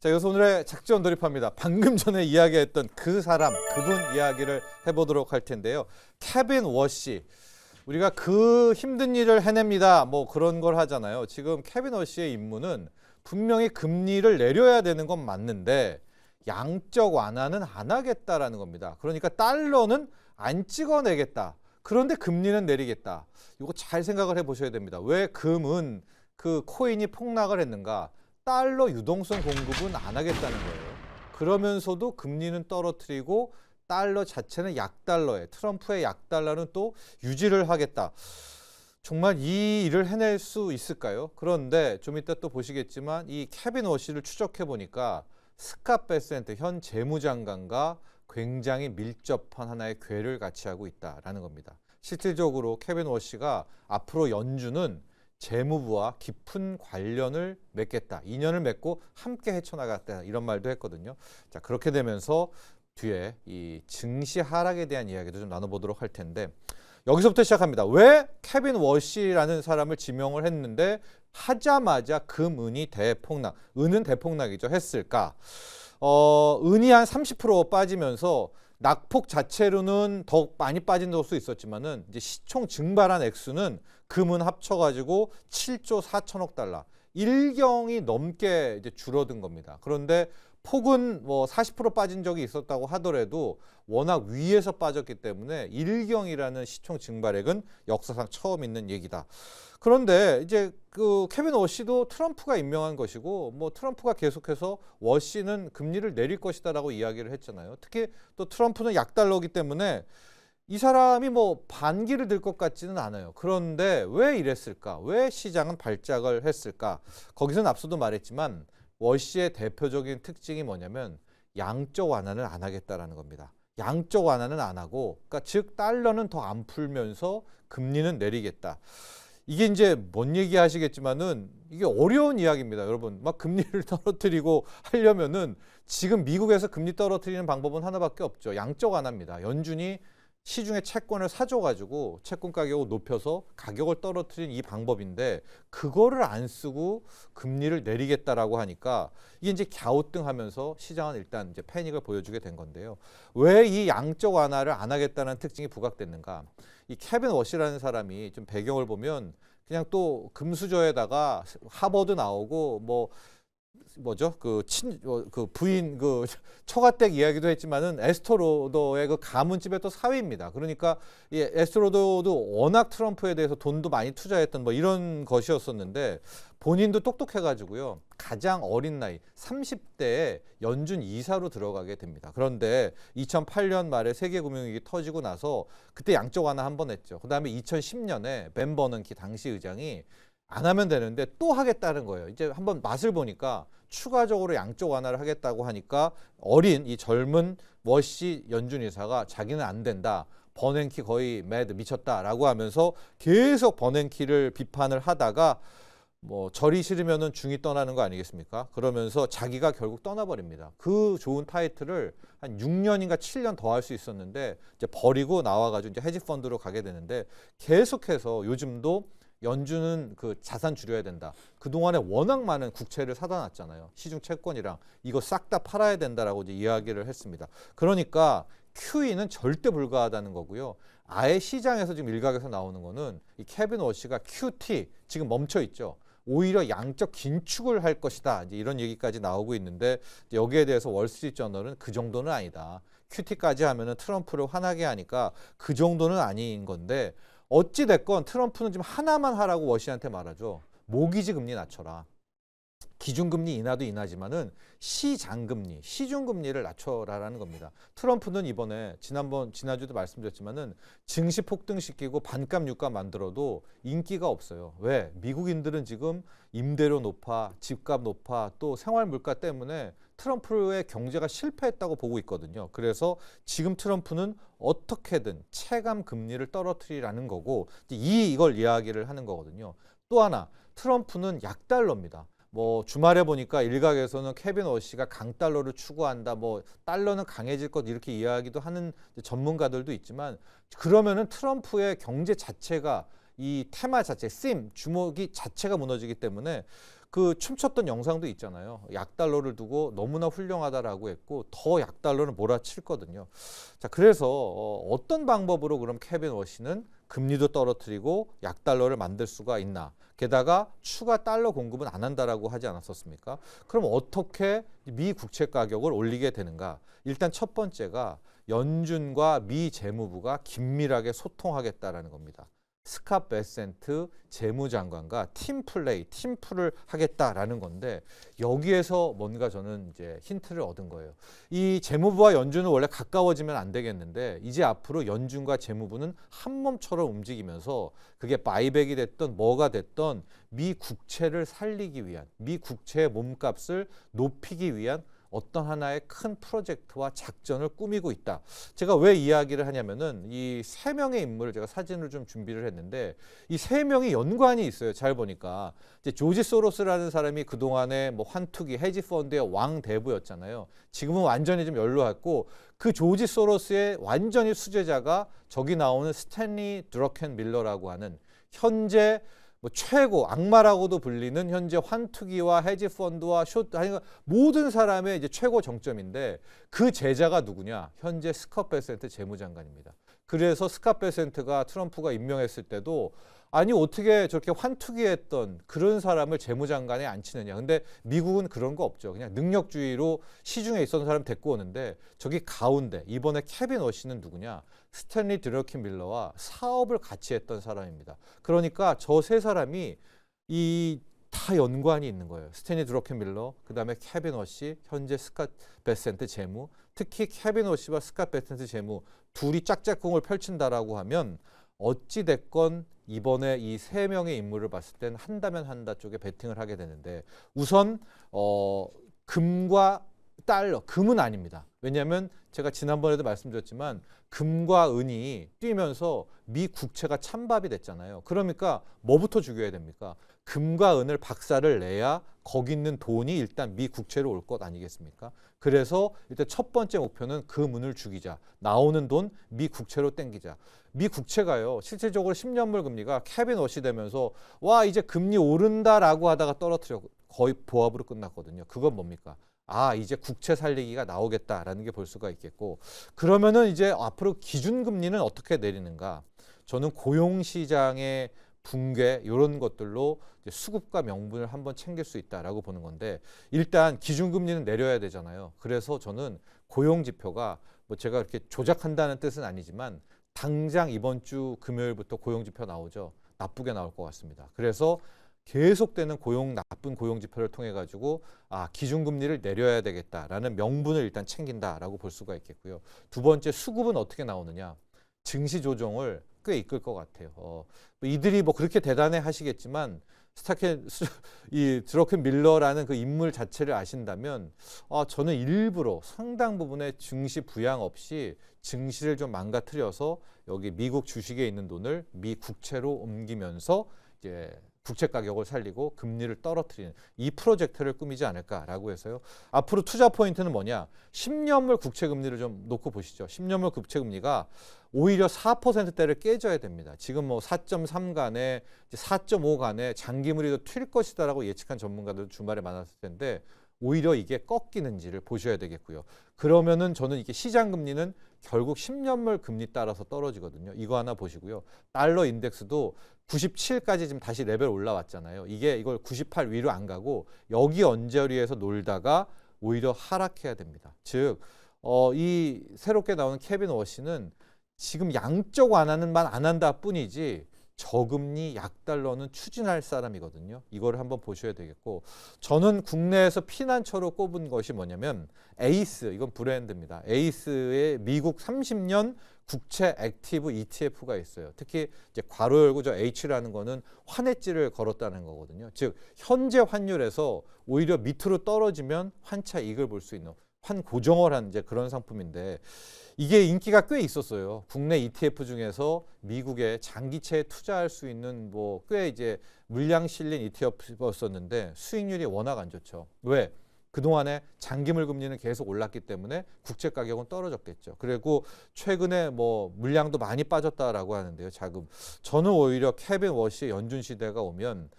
자, 여기서 오늘의 작전 돌입합니다. 방금 전에 이야기했던 그 사람, 그분 이야기를 해보도록 할 텐데요. 케빈 워시. 우리가 그 힘든 일을 해냅니다. 뭐 그런 걸 하잖아요. 지금 케빈 워시의 임무는 분명히 금리를 내려야 되는 건 맞는데 양적 완화는 안 하겠다라는 겁니다. 그러니까 달러는 안 찍어내겠다. 그런데 금리는 내리겠다. 이거 잘 생각을 해보셔야 됩니다. 왜 금은 그 코인이 폭락을 했는가? 달러 유동성 공급은 안 하겠다는 거예요. 그러면서도 금리는 떨어뜨리고 달러 자체는 약달러에, 트럼프의 약달러는 또 유지를 하겠다. 정말 이 일을 해낼 수 있을까요? 그런데 좀 이따 또 보시겠지만 이 케빈 워시를 추적해 보니까 스캇 베센트 현 재무장관과 굉장히 밀접한 하나의 궤를 같이 하고 있다라는 겁니다. 실질적으로 케빈 워시가 앞으로 연준은 재무부와 깊은 관련을 맺겠다. 인연을 맺고 함께 헤쳐나갔다. 이런 말도 했거든요. 자, 그렇게 되면서 뒤에 이 증시 하락에 대한 이야기도 좀 나눠보도록 할 텐데 여기서부터 시작합니다. 왜 케빈 워시라는 사람을 지명을 했는데 하자마자 금은이 대폭락, 은은 대폭락이죠. 했을까? 은이 한 30% 빠지면서 낙폭 자체로는 더 많이 빠진 수 있었지만은 이제 시총 증발한 액수는 금은 합쳐가지고 7조 4천억 달러, 일경이 넘게 이제 줄어든 겁니다. 그런데 폭은 뭐 40% 빠진 적이 있었다고 하더라도 워낙 위에서 빠졌기 때문에 일경이라는 시총 증발액은 역사상 처음 있는 얘기다. 그런데 이제 그 케빈 워시도 트럼프가 임명한 것이고 뭐 트럼프가 계속해서 워시는 금리를 내릴 것이다라고 이야기를 했잖아요. 특히 또 트럼프는 약달러기 때문에 이 사람이 뭐 반기를 들 것 같지는 않아요. 그런데 왜 이랬을까? 왜 시장은 발작을 했을까? 거기서는 앞서도 말했지만 워시의 대표적인 특징이 뭐냐면 양적 완화를 안 하겠다라는 겁니다. 양적 완화는 안 하고, 그러니까 즉 달러는 더 안 풀면서 금리는 내리겠다. 이게 이제 뭔 얘기 하시겠지만은 이게 어려운 이야기입니다. 여러분, 막 금리를 떨어뜨리고 하려면은 지금 미국에서 금리 떨어뜨리는 방법은 하나밖에 없죠. 양적 완화입니다. 연준이 시중에 채권을 사줘가지고 채권 가격을 높여서 가격을 떨어뜨린 이 방법인데 그거를 안 쓰고 금리를 내리겠다라고 하니까 이게 이제 갸우뚱하면서 시장은 일단 이제 패닉을 보여주게 된 건데요. 왜 이 양적 완화를 안 하겠다는 특징이 부각됐는가? 이 케빈 워시라는 사람이 좀 배경을 보면 그냥 또 금수저에다가 하버드 나오고 뭐죠? 그 부인 그 처가댁 이야기도 했지만은 에스토로더의 그 가문집의 또 사위입니다. 그러니까 이 에스토로더도 워낙 트럼프에 대해서 돈도 많이 투자했던 뭐 이런 것이었었는데 본인도 똑똑해가지고요. 가장 어린 나이 30대에 연준 이사로 들어가게 됩니다. 그런데 2008년 말에 세계금융위기 터지고 나서 그때 양적 완화 한 번 했죠. 그다음에 2010년에 벤 버넌키 당시 의장이 안 하면 되는데 또 하겠다는 거예요. 이제 한번 맛을 보니까 추가적으로 양적 완화를 하겠다고 하니까 어린 이 젊은 워시 연준 이사가 자기는 안 된다. 버냉키 거의 매드 미쳤다라고 하면서 계속 버냉키를 비판을 하다가 뭐 절이 싫으면은 중이 떠나는 거 아니겠습니까? 그러면서 자기가 결국 떠나버립니다. 그 좋은 타이틀을 한 6년인가 7년 더 할 수 있었는데 이제 버리고 나와가지고 이제 헤지 펀드로 가게 되는데 계속해서 요즘도 연준은 그 자산 줄여야 된다. 그동안에 워낙 많은 국채를 사다 놨잖아요. 시중 채권이랑 이거 싹 다 팔아야 된다라고 이제 이야기를 했습니다. 그러니까 QE는 절대 불가하다는 거고요. 아예 시장에서 지금 일각에서 나오는 거는 이 케빈 워시가 QT 지금 멈춰 있죠. 오히려 양적 긴축을 할 것이다. 이제 이런 얘기까지 나오고 있는데 여기에 대해서 월스트리트저널은 그 정도는 아니다. QT까지 하면은 트럼프를 화나게 하니까 그 정도는 아닌 건데 어찌 됐건 트럼프는 지금 하나만 하라고 워시한테 말하죠. 모기지 금리 낮춰라. 기준금리 인하도 인하지만은 시장금리, 시중금리를 낮춰라라는 겁니다. 트럼프는 이번에 지난주도 말씀드렸지만은 증시 폭등시키고 반값 유가 만들어도 인기가 없어요. 왜? 미국인들은 지금 임대료 높아, 집값 높아, 또 생활 물가 때문에 트럼프의 경제가 실패했다고 보고 있거든요. 그래서 지금 트럼프는 어떻게든 체감 금리를 떨어뜨리라는 거고 이걸 이야기를 하는 거거든요. 또 하나 트럼프는 약달러입니다. 뭐 주말에 보니까 일각에서는 케빈 워시가 강달러를 추구한다. 뭐 달러는 강해질 것 이렇게 이야기도 하는 전문가들도 있지만 그러면은 트럼프의 경제 자체가 이 테마 자체, 주목이 자체가 무너지기 때문에 그 춤췄던 영상도 있잖아요. 약달러를 두고 너무나 훌륭하다라고 했고 더 약달러를 몰아치거든요. 자, 그래서 어떤 방법으로 그럼 케빈 워시는 금리도 떨어뜨리고 약달러를 만들 수가 있나? 게다가 추가 달러 공급은 안 한다라고 하지 않았었습니까? 그럼 어떻게 미 국채 가격을 올리게 되는가? 일단 첫 번째가 연준과 미 재무부가 긴밀하게 소통하겠다라는 겁니다. 스캇 베센트 재무장관과 팀플레이, 팀플을 하겠다라는 건데 여기에서 뭔가 저는 이제 힌트를 얻은 거예요. 이 재무부와 연준은 원래 가까워지면 안 되겠는데 이제 앞으로 연준과 재무부는 한 몸처럼 움직이면서 그게 바이백이 됐던 뭐가 됐던 미 국채를 살리기 위한, 미 국채의 몸값을 높이기 위한 어떤 하나의 큰 프로젝트와 작전을 꾸미고 있다. 제가 왜 이야기를 하냐면은 이 세 명의 인물을 제가 사진을 좀 준비를 했는데 이 세 명이 연관이 있어요. 잘 보니까 이제 조지 소로스라는 사람이 그 동안에 뭐 환투기, 헤지 펀드의 왕 대부였잖아요. 지금은 완전히 좀 연로했고 그 조지 소로스의 완전히 수제자가 저기 나오는 스탠리 드러켄 밀러라고 하는 현재 뭐 최고 악마라고도 불리는 현재 환투기와 헤지 펀드와 아니 모든 사람의 이제 최고 정점인데 그 제자가 누구냐? 현재 스캇 베센트 재무장관입니다. 그래서 스캇 베센트가 트럼프가 임명했을 때도 아니 어떻게 저렇게 환투기했던 그런 사람을 재무장관에 앉히느냐. 근데 미국은 그런 거 없죠. 그냥 능력주의로 시중에 있었던 사람 데리고 오는데 저기 가운데 이번에 케빈 워시는 누구냐? 스탠리 드러킨 밀러와 사업을 같이 했던 사람입니다. 그러니까 저 세 사람이 이 다 연관이 있는 거예요. 스탠리 드러킨 밀러, 그다음에 케빈 워시, 현재 스캇 베센트 재무, 특히 케빈 워시와 스캇 베센트 재무 둘이 짝짝꿍을 펼친다라고 하면 어찌 됐건 이번에 이 세 명의 인물을 봤을 땐 한다면 한다 쪽에 베팅을 하게 되는데 우선 금과 달러, 금은 아닙니다. 왜냐하면 제가 지난번에도 말씀드렸지만 금과 은이 뛰면서 미 국채가 찬밥이 됐잖아요. 그러니까 뭐부터 죽여야 됩니까? 금과 은을 박살을 내야 거기 있는 돈이 일단 미 국채로 올 것 아니겠습니까? 그래서 일단 첫 번째 목표는 금은을 죽이자. 나오는 돈 미 국채로 땡기자. 미 국채가요. 실질적으로 10년물 금리가 케빈 워시 되면서 와 이제 금리 오른다라고 하다가 떨어뜨려 거의 보합으로 끝났거든요. 그건 뭡니까? 아 이제 국채 살리기가 나오겠다라는 게 볼 수가 있겠고 그러면은 이제 앞으로 기준금리는 어떻게 내리는가? 저는 고용시장의 붕괴 이런 것들로 이제 수급과 명분을 한번 챙길 수 있다라고 보는 건데 일단 기준금리는 내려야 되잖아요. 그래서 저는 고용지표가 뭐 제가 이렇게 조작한다는 뜻은 아니지만 당장 이번 주 금요일부터 고용지표 나오죠. 나쁘게 나올 것 같습니다. 그래서 계속되는 나쁜 고용 지표를 통해 가지고 기준금리를 내려야 되겠다라는 명분을 일단 챙긴다라고 볼 수가 있겠고요. 두 번째 수급은 어떻게 나오느냐? 증시 조정을 꽤 이끌 것 같아요. 이들이 뭐 그렇게 대단해 하시겠지만 이 드러켄 밀러라는 그 인물 자체를 아신다면 저는 일부러 상당 부분의 증시 부양 없이 증시를 좀 망가뜨려서 여기 미국 주식에 있는 돈을 미 국채로 옮기면서 이제 국채 가격을 살리고 금리를 떨어뜨리는 이 프로젝트를 꾸미지 않을까라고 해서요. 앞으로 투자 포인트는 뭐냐? 10년물 국채 금리를 좀 놓고 보시죠. 10년물 국채 금리가 오히려 4%대를 깨져야 됩니다. 지금 뭐 4.3 간에 4.5 간에 장기물이 더 튈 것이다라고 예측한 전문가들 주말에 많았을 텐데 오히려 이게 꺾이는지를 보셔야 되겠고요. 그러면은 저는 이게 시장 금리는 결국 10년물 금리 따라서 떨어지거든요. 이거 하나 보시고요. 달러 인덱스도 97까지 지금 다시 레벨 올라왔잖아요. 이걸 98 위로 안 가고 여기 언저리에서 놀다가 오히려 하락해야 됩니다. 즉, 이 새롭게 나오는 케빈 워시는 지금 양적 완화는만 안 한다 뿐이지 저금리 약달러는 추진할 사람이거든요. 이걸 한번 보셔야 되겠고 저는 국내에서 피난처로 꼽은 것이 뭐냐면 에이스, 이건 브랜드입니다. 에이스의 미국 30년 국채 액티브 ETF가 있어요. 특히 이제 괄호 열고 저 H라는 거는 환해지를 걸었다는 거거든요. 즉 현재 환율에서 오히려 밑으로 떨어지면 환차 이익을 볼 수 있는 환고정을 한 이제 그런 상품인데 이게 인기가 꽤 있었어요. 국내 ETF 중에서 미국에 장기채에 투자할 수 있는 뭐 꽤 이제 물량 실린 ETF였었는데 수익률이 워낙 안 좋죠. 왜? 그동안에 장기물 금리는 계속 올랐기 때문에 국채 가격은 떨어졌겠죠. 그리고 최근에 뭐 물량도 많이 빠졌다라고 하는데요. 자금. 저는 오히려 케빈 워시의 연준 시대가 오면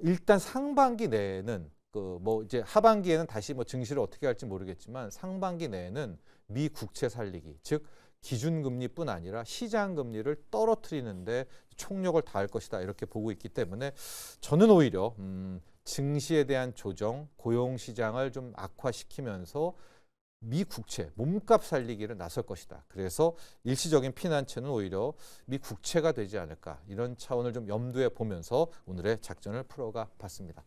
일단 상반기 내에는 그 뭐 이제 하반기에는 다시 뭐 증시를 어떻게 할지 모르겠지만 상반기 내에는 미 국채 살리기, 즉 기준금리뿐 아니라 시장금리를 떨어뜨리는데 총력을 다할 것이다 이렇게 보고 있기 때문에 저는 오히려 증시에 대한 조정, 고용시장을 좀 악화시키면서 미 국채, 몸값 살리기를 나설 것이다. 그래서 일시적인 피난처는 오히려 미 국채가 되지 않을까 이런 차원을 좀 염두에 보면서 오늘의 작전을 풀어가 봤습니다.